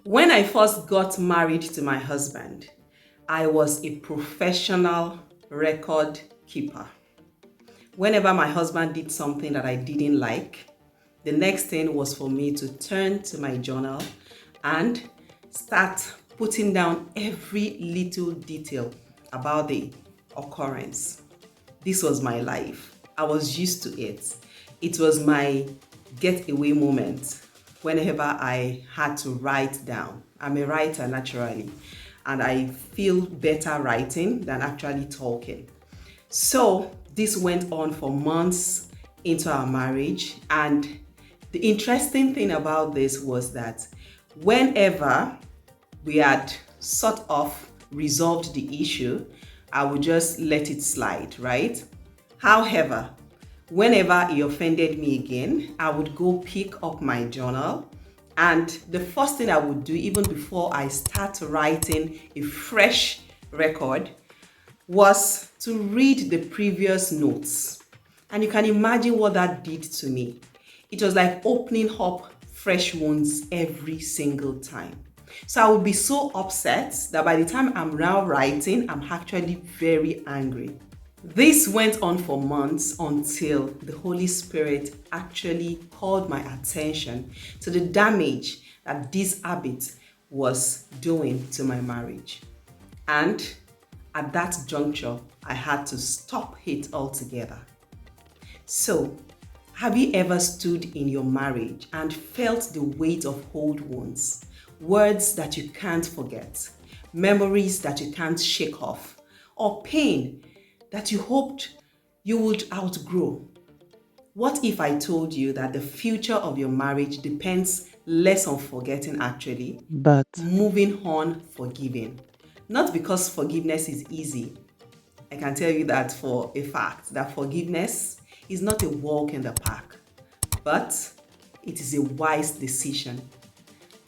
When I first got married to my husband, I was a professional record keeper. Whenever my husband did something that I didn't like, the next thing was for me to turn to my journal and start putting down every little detail about the occurrence. This was my life. I was used to it. It was my getaway moment whenever I had to write down. I'm a writer naturally, and I feel better writing than actually talking. So this went on for months into our marriage, and the interesting thing about this was that whenever we had sort of resolved the issue, I would just let it slide, right? However, whenever he offended me again, I would go pick up my journal, and the first thing I would do, even before I start writing a fresh record, was to read the previous notes. And you can imagine what that did to me. It was like opening up fresh wounds every single time. So I would be so upset that by the time I'm now writing, I'm actually very angry. This went on for months until the Holy Spirit actually called my attention to the damage that this habit was doing to my marriage. And at that juncture, I had to stop it altogether. So, have you ever stood in your marriage and felt the weight of old wounds, words that you can't forget, memories that you can't shake off, or pain that you hoped you would outgrow? What if I told you that the future of your marriage depends less on forgetting, actually, But moving on, forgiving? Not because forgiveness is easy. I can tell you that for a fact, that forgiveness is not a walk in the park, but it is a wise decision.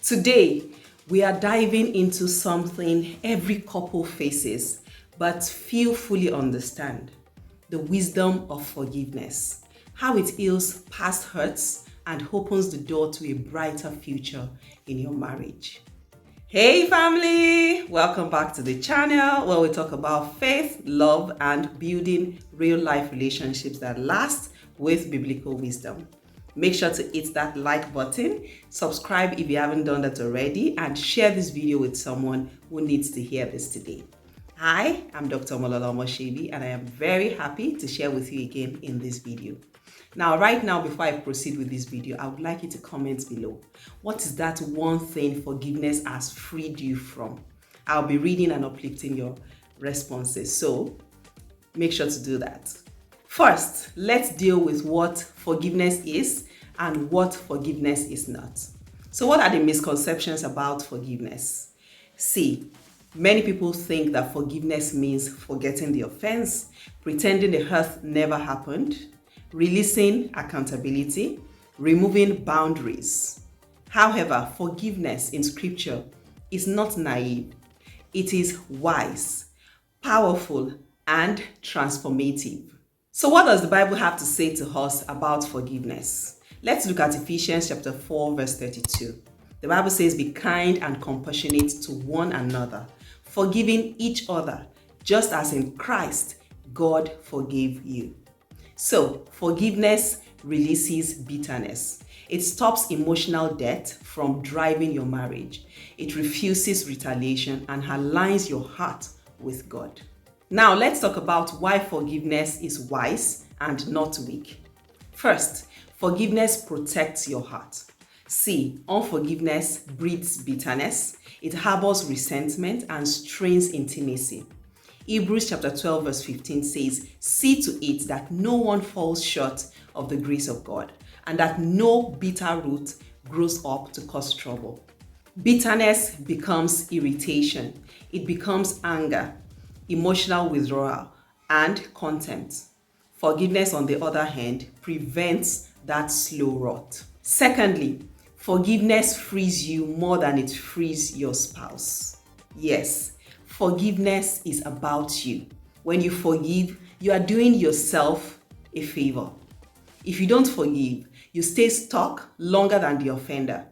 Today, we are diving into something every couple faces, but few fully understand: the wisdom of forgiveness, how it heals past hurts and opens the door to a brighter future in your marriage. Hey family, welcome back to the channel where we talk about faith, love, and building real life relationships that last with biblical wisdom. Make sure to hit that like button, subscribe if you haven't done that already, and share this video with someone who needs to hear this today. Hi, I'm Dr. Molala Moshebi, and I am very happy to share with you again in this video. Now, right now, before I proceed with this video, I would like you to comment below. What is that one thing forgiveness has freed you from? I'll be reading and uplifting your responses, so make sure to do that. First, let's deal with what forgiveness is and what forgiveness is not. So what are the misconceptions about forgiveness? See, many people think that forgiveness means forgetting the offense, pretending the hurt never happened, releasing accountability, removing boundaries. However, forgiveness in scripture is not naive. It is wise, powerful, and transformative. So what does the Bible have to say to us about forgiveness? Let's look at Ephesians chapter 4, verse 32. The Bible says, "Be kind and compassionate to one another, forgiving each other, just as in Christ God forgave you." So, forgiveness releases bitterness. It stops emotional debt from driving your marriage. It refuses retaliation and aligns your heart with God. Now, let's talk about why forgiveness is wise and not weak. First, forgiveness protects your heart. See, unforgiveness breeds bitterness, it harbors resentment and strains intimacy. Hebrews chapter 12 verse 15 says, "See to it that no one falls short of the grace of God, and that no bitter root grows up to cause trouble." Bitterness becomes irritation, it becomes anger, emotional withdrawal, and contempt. Forgiveness, on the other hand, prevents that slow rot. Secondly, forgiveness frees you more than it frees your spouse. Yes, forgiveness is about you. When you forgive, you are doing yourself a favor. If you don't forgive, you stay stuck longer than the offender.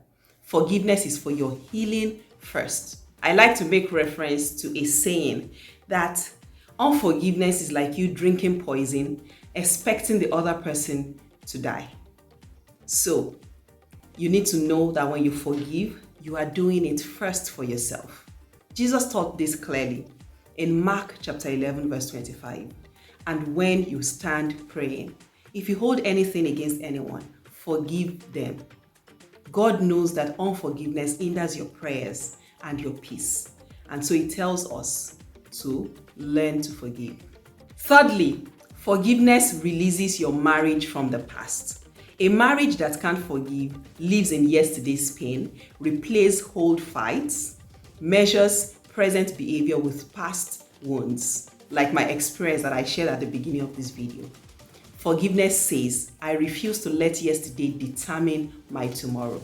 Forgiveness is for your healing first. I like to make reference to a saying that unforgiveness is like you drinking poison, expecting the other person to die. So, you need to know that when you forgive, you are doing it first for yourself. Jesus taught this clearly in Mark chapter 11, verse 25. And when you stand praying, if you hold anything against anyone, forgive them. God knows that unforgiveness hinders your prayers and your peace. And so he tells us to learn to forgive. Thirdly, forgiveness releases your marriage from the past. A marriage that can't forgive lives in yesterday's pain, replays old fights, measures present behavior with past wounds, like my experience that I shared at the beginning of this video. Forgiveness says, I refuse to let yesterday determine my tomorrow.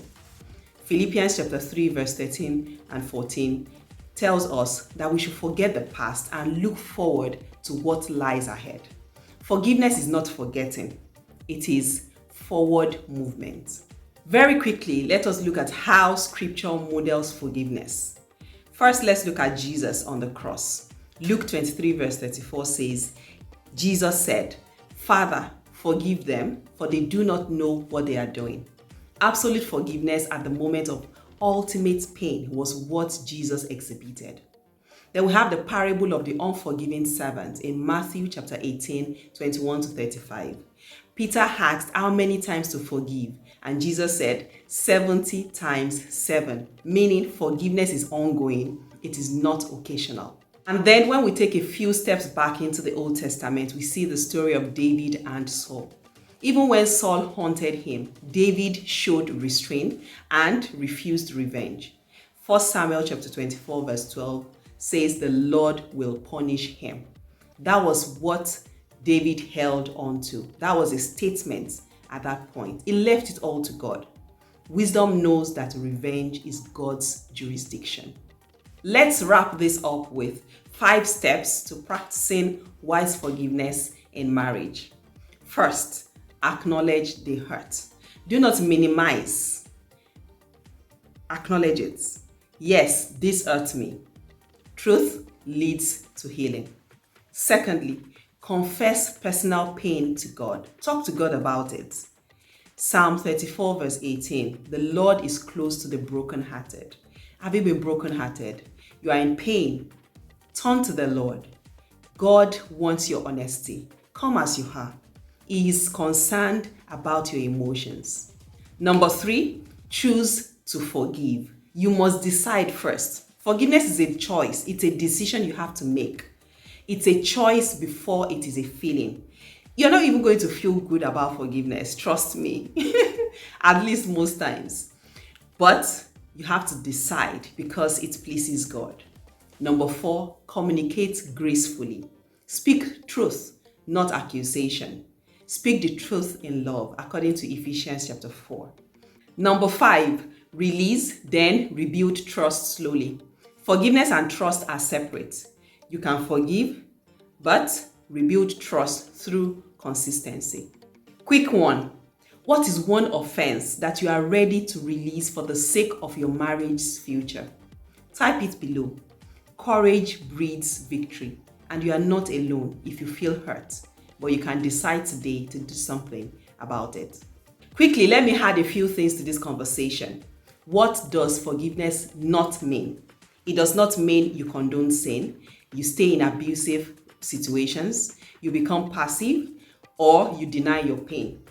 Philippians chapter 3 verse 13 and 14 tells us that we should forget the past and look forward to what lies ahead. Forgiveness is not forgetting, it is forward movement. Very quickly, let us look at how scripture models forgiveness. First, let's look at Jesus on the cross. Luke 23 verse 34 says, Jesus said, Father, forgive them, for they do not know what they are doing. Absolute forgiveness at the moment of ultimate pain was what Jesus exhibited. Then we have the parable of the unforgiving servant in Matthew chapter 18, 21 to 35. Peter asked how many times to forgive, and Jesus said 70 times 7, meaning forgiveness is ongoing, it is not occasional. And then when we take a few steps back into the Old Testament, we see the story of David and Saul. Even when Saul haunted him, David showed restraint and refused revenge. 1 Samuel chapter 24 verse 12 says the Lord will punish him. That was what David held on to. That was a statement at that point. He left it all to God. Wisdom knows that revenge is God's jurisdiction. Let's wrap this up with 5 steps to practicing wise forgiveness in marriage. First, acknowledge the hurt. Do not minimize. Acknowledge it. Yes, this hurt me. Truth leads to healing. Secondly, confess personal pain to God. Talk to God about it. Psalm 34 verse 18, the Lord is close to the brokenhearted. Have you been brokenhearted? You are in pain. Turn to the Lord. God wants your honesty. Come as you are. He is concerned about your emotions. Number 3, choose to forgive. You must decide first. Forgiveness is a choice. It's a decision you have to make. It's a choice before it is a feeling. You're not even going to feel good about forgiveness, trust me, at least most times. But you have to decide because it pleases God. Number 4, communicate gracefully. Speak truth, not accusation. Speak the truth in love, according to Ephesians chapter 4. Number 5, release, then rebuild trust slowly. Forgiveness and trust are separate. You can forgive, but rebuild trust through consistency. Quick one. What is one offense that you are ready to release for the sake of your marriage's future? Type it below. Courage breeds victory, and you are not alone if you feel hurt, but you can decide today to do something about it. Quickly, let me add a few things to this conversation. What does forgiveness not mean? It does not mean you condone sin, you stay in abusive situations, you become passive, or you deny your pain.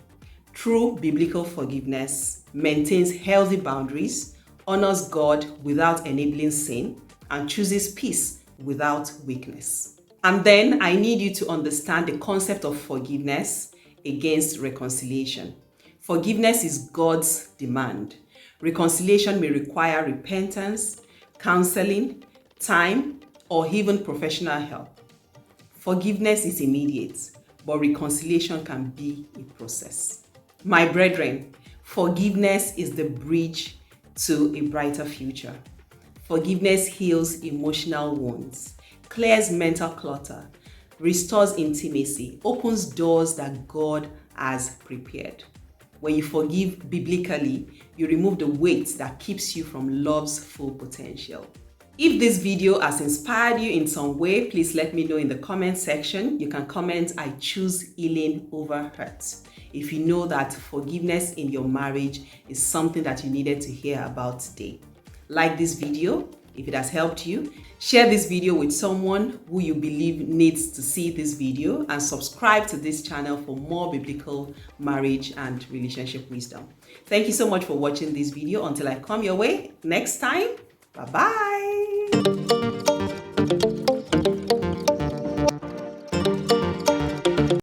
True biblical forgiveness maintains healthy boundaries, honors God without enabling sin, and chooses peace without weakness. And then I need you to understand the concept of forgiveness against reconciliation. Forgiveness is God's demand. Reconciliation may require repentance, counseling, time, or even professional help. Forgiveness is immediate, but reconciliation can be a process. My brethren, forgiveness is the bridge to a brighter future. Forgiveness heals emotional wounds, clears mental clutter, restores intimacy, opens doors that God has prepared. When you forgive biblically, you remove the weight that keeps you from love's full potential. If this video has inspired you in some way, please let me know in the comment section. You can comment, I choose healing over hurt. If you know that forgiveness in your marriage is something that you needed to hear about today. Like this video if it has helped you. Share this video with someone who you believe needs to see this video, and subscribe to this channel for more biblical marriage and relationship wisdom. Thank you so much for watching this video. Until I come your way next time, bye-bye.